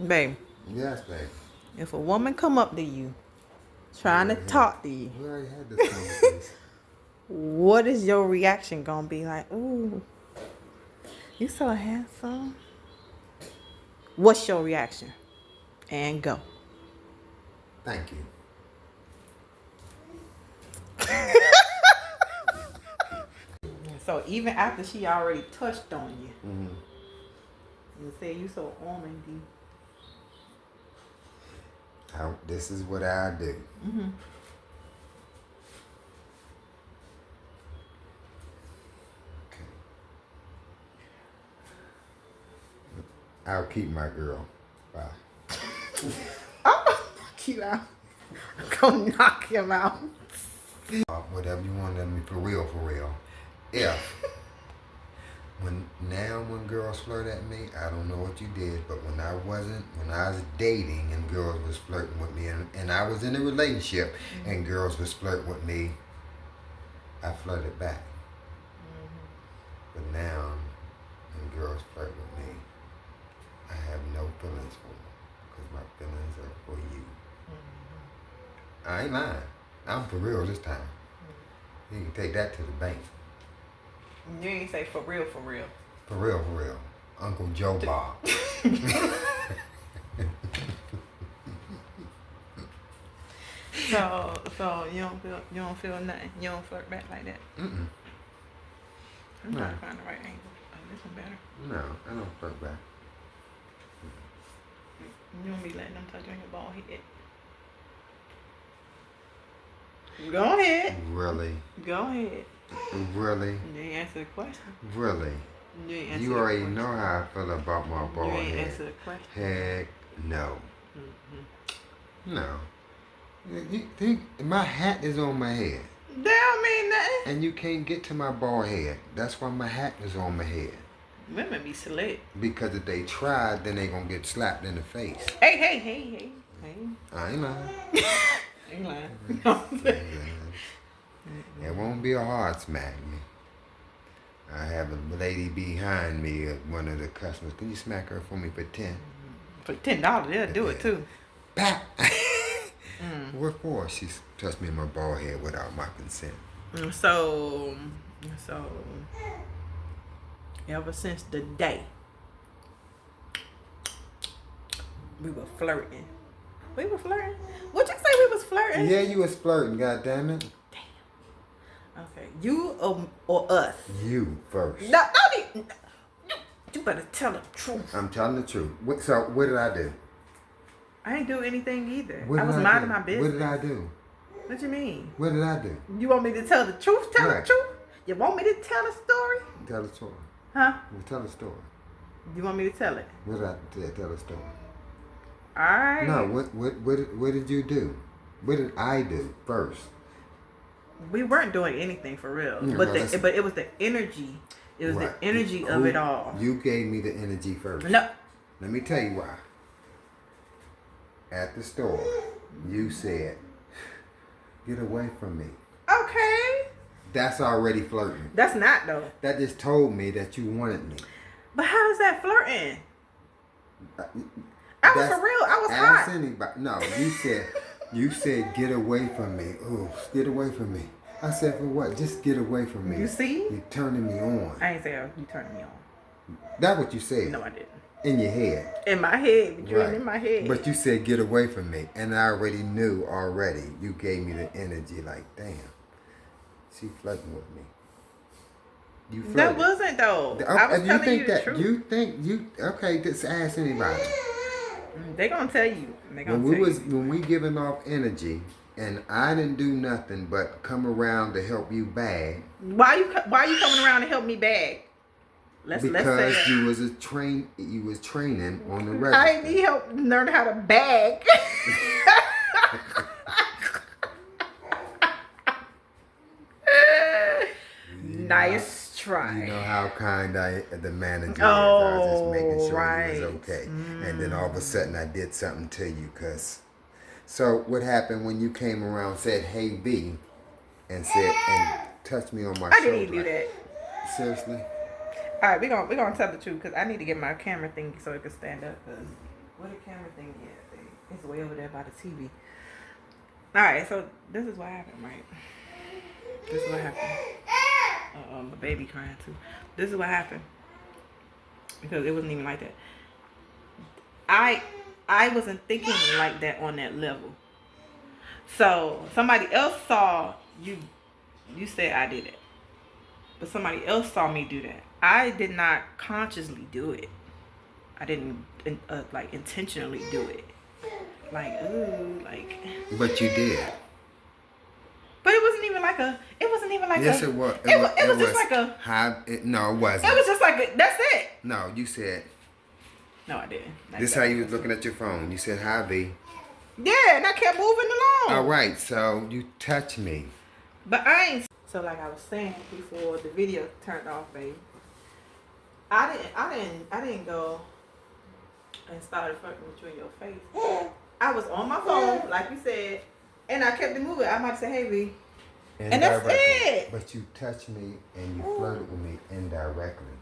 Babe, Yes, baby. if a woman come up to you trying to talk to you, We already had this conversation. what is your reaction gonna be like? Ooh, you so handsome. What's your reaction? And go. Thank you. So even after she already touched on you, you say you so ornamenty. This is what I do. Okay. I'll keep my girl. Bye. I'm gonna knock you out. I'm gonna knock him out. Whatever you want to me for real. If when girls flirt at me, I don't know what you did, but when I was dating and girls was flirting with me, and I was in a relationship and girls was flirting with me, I flirted back. But now, when girls flirt with me, I have no feelings for them because my feelings are for you. I ain't lying. I'm for real this time. You can take that to the bank. You ain't say for real, for real. For real. Uncle Joe Bob. So you don't feel nothing. You don't flirt back like that. I'm trying to find the right angle. Oh, this one better. No, I don't flirt back. You don't be letting them touch on your bald head. Go ahead. Really? Go ahead. Really? You ain't answer the question. Really? You ain't answer You the already question. know how I feel about my bald You ain't head. answer the question. Heck no. No. You think my hat is on my head. That don't mean nothing. And you can't get to my bald head. That's why my hat is on my head. Women be slick. Because if they try, then they gonna get slapped in the face. Hey. I ain't lying. Ain't lying. It won't be a hard smack. I have a lady behind me, one of the customers. Can you smack her for me for 10? For $10, they'll do it too. Pap! What for? She touched me in my bald head without my consent. So, ever since the day we were flirting. We were flirting? Would you say we was flirting? Yeah, you was flirting, goddammit. Damn. Okay. You or us? You first. No, you better tell the truth. I'm telling the truth. So, what did I do? I ain't do anything either. What I did was do? minding my business. What did I do? What you mean? What did I do? You want me to tell the truth? Tell Right. the truth? You want me to tell the story? Tell the story. Huh? Well, tell the story. You want me to tell it? What did I tell the story? Alright. No, what did you do? What did I do first? We weren't doing anything for real. Yeah, but no, but it was the energy. It was Right. the energy of it all. You gave me the energy first. No. Let me tell you why. At the store, you said, "Get away from me." Okay. That's already flirting. That's not though. That just told me that you wanted me. But how is that flirting? I was for real. I was Ask hot. anybody. No, you said, "Get away from me." Ooh, get away from me. I said, for what? Just get away from me. You see? You're turning me on. I ain't say you turning me on. That's what you said. No, I didn't. In your head. In my head, but you Right. ain't in my head. But you said, "Get away from me," and I already knew already. You gave me the energy. Like, damn, she flirting with me. You flirted. That wasn't though. I was telling you the truth. You think you okay? Just ask anybody. They gonna tell you. They gonna When we giving off energy, and I didn't do nothing but come around to help you bag. Why you coming around to help me bag? Let's say Because that. you was training on the register. I need help learn how to bag. Nice try. You know how kind the manager is. I Oh, was just making sure right. you was okay. And then all of a sudden I did something to you, cuz. So what happened when you came around, said, "Hey B," and touched me on my shoulder? I didn't even do that. Seriously? All right, we gonna tell the truth because I need to get my camera thing so it can stand up. Where the camera thing at, babe? It's way over there by the TV. Alright, so this is what happened, right? This is what happened. My baby crying too. This is what happened. Because it wasn't even like that. I wasn't thinking like that on that level. So somebody else saw you said I did it. But somebody else saw me do that. I did not consciously do it. I didn't like intentionally do it. Like, ooh, like. But you did. But it wasn't even like a. It wasn't even like yes, a. It was. It was just like a. No, it wasn't. It was just like a, that's it. No, you said. No, I didn't. This how you was looking at your phone. You said, "Hi, V." Yeah, and I kept moving along. All right, so you touched me. But I ain't. So like I was saying before the video turned off, baby. I didn't go and started flirting with you in your face. I was on my phone, like you said, and I kept it moving. I might say, "Hey, V," and that's it. But you touched me and you flirted with me indirectly.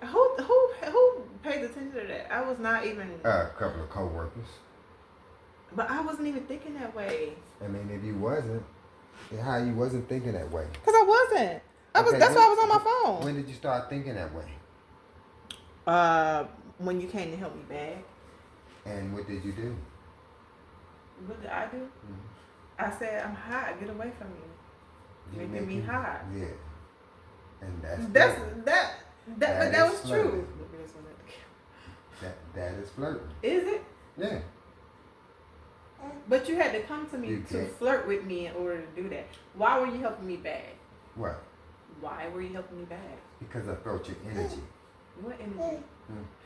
Who pays attention to that? I was not even. A couple of coworkers. But I wasn't even thinking that way. I mean, if you wasn't, how you wasn't thinking that way? Cause I wasn't. That's why I was on my phone. When did you start thinking that way? When you came to help me bag. And what did you do? What did I do? Mm-hmm. I said, "I'm hot. Get away from me. You're making me hot." Yeah. And that was true. That is flirting. Is it? Yeah. But you had to come to me to flirt with me in order to do that. Why were you helping me bag? What? Why were you helping me bag? Because I felt your energy. What energy?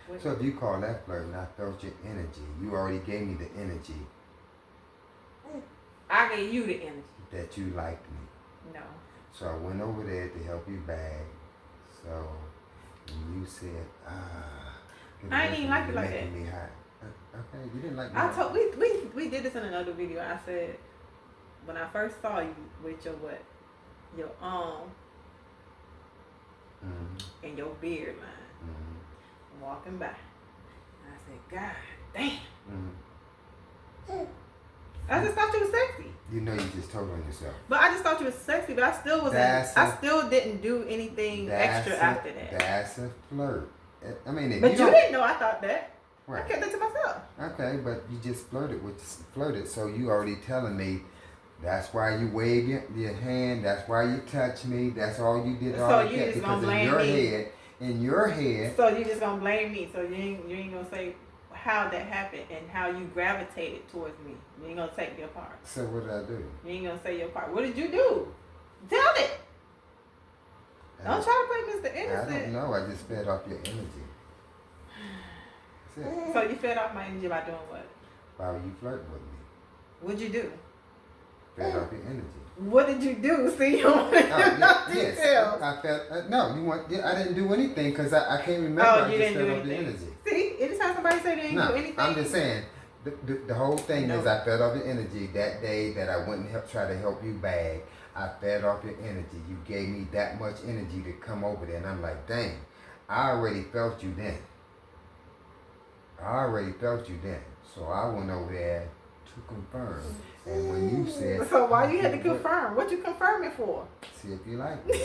What? So if you call that flirting, I felt your energy. You already gave me the energy. I gave you the energy. That you liked me. No. So I went over there to help you bag. So when you said, I ain't even like it like that. Making me hot. Okay, you didn't like me. I told we did this in another video. I said when I first saw you with your what? Your arm and your beard line walking by. And I said, "God damn." I just thought you was sexy. You know you just told on yourself. But I just thought you was sexy, but I still wasn't. I still didn't do anything extra after that. That's a flirt. I mean, if but you didn't know I thought that. Right. I kept it to myself. Okay, but you just flirted. So you already telling me that's why you wave your hand. That's why you touch me. That's all you did. So you just gonna blame me? In your head. So you just gonna blame me? So you ain't gonna say how that happened and how you gravitated towards me. You ain't gonna take your part. So what did I do? You ain't gonna say your part. What did you do? Tell it. Don't try to play Mr. Innocent. I don't know. I just fed off your energy. That's it. So you fed off my energy by doing what? Why were you flirting with me? What'd you do? Fed off your energy. What did you do? See, you want to know details. Yes. I felt no. You want? I didn't do anything because I can't remember. Oh, I you just didn't do fed off your anything. energy. See, anytime somebody say they didn't do anything. I'm just saying. The whole thing is I fed off your energy that day that I wouldn't try to help you bag. I fed off your energy. You gave me that much energy to come over there, and I'm like, dang, I already felt you then. So I went over there to confirm. And when you said... So why you had to confirm? What you confirming for? See if you like me.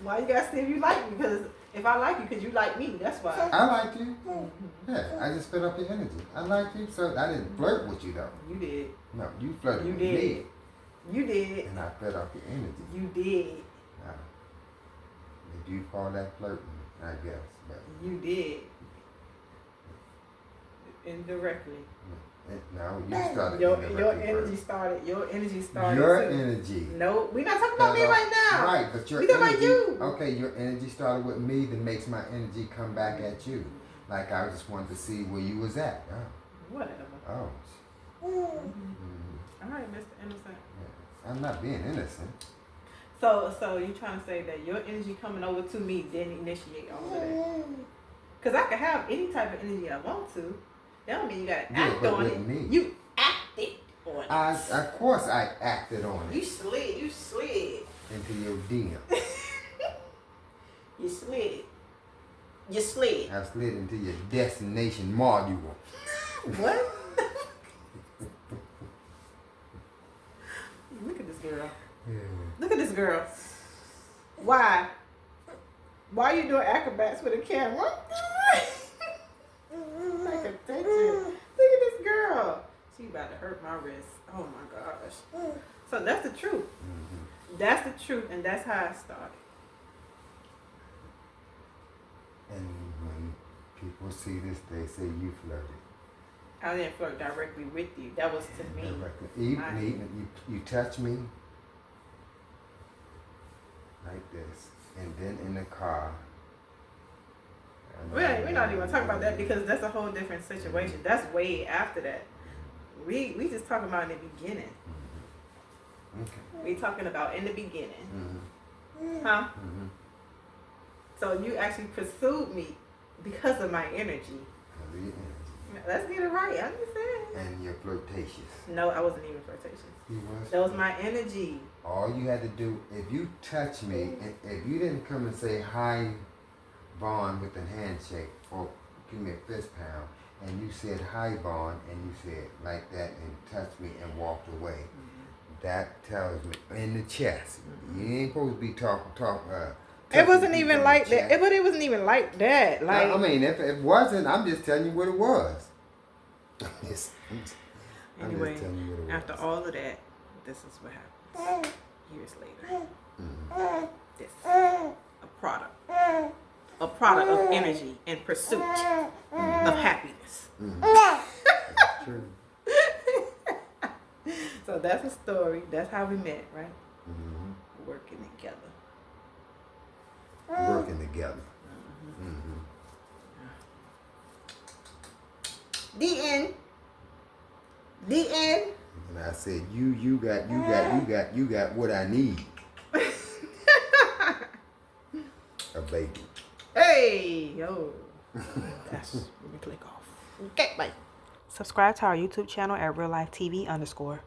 Why you gotta see if you like me? Because if I like you, because you like me, that's why. I like you. Yeah, I just fed off your energy. I like you, so I didn't flirt with you though. You did. No, you flirted with did. me. You did. And I fed off your energy. You did. Now, if you call that flirting, I guess. But you did. Indirectly. No, you started. Your energy started. Your energy started. Your too. energy. No, we're not talking about me right now. Right, but your we talking energy. about you. Okay, your energy started with me, that makes my energy come back at you. Like I just wanted to see where you was at. Oh. Whatever. Oh. All right, Mr. Innocent. Yeah. I'm not being innocent. So you trying to say that your energy coming over to me didn't initiate all of that? Because I can have any type of energy I want to. That don't mean you gotta act on it. Me. You acted on it. Of course I acted on it. You slid. Into your DM. You slid. You slid. I slid into your destination module. What? Look at this girl. Yeah. Look at this girl. Why? Why are you doing acrobats with a camera? Like attention. Look at this girl. She about to hurt my wrist. Oh my gosh. So that's the truth. Mm-hmm. That's the truth, and that's how I started. And when people see this, they say you flirted. I didn't flirt directly with you. That was to me. Directly. Even you touch me like this, and then in the car. We're not even talking about that because that's a whole different situation. That's way after that. We just talking about in the beginning. Mm-hmm. Okay. We talking about in the beginning. Mm-hmm. Huh? Mm-hmm. So you actually pursued me because of my energy. Let's get it right. I'm just saying. And you're flirtatious. No, I wasn't even flirtatious. You was? That was my energy. All you had to do, if you touch me, if you didn't come and say hi, Vaughn, with a handshake, or give me a fist pound, and you said hi, Vaughn, and you said like that and touched me and walked away, that tells me in the chest. You ain't supposed to be talking. It wasn't even like that. But it wasn't even like that. Like I mean, if it wasn't, I'm just telling you what it was. Anyway, after all of that, this is what happens. Years later, this a product of energy and pursuit of happiness. True. So that's a story. That's how we met, right? Mm-hmm. Working together. Working together. Mm-hmm. The end. The end. And I said, you got what I need. A baby. Hey, yo. That's let me click off. Okay, bye. Subscribe to our YouTube channel at Real Life TV _.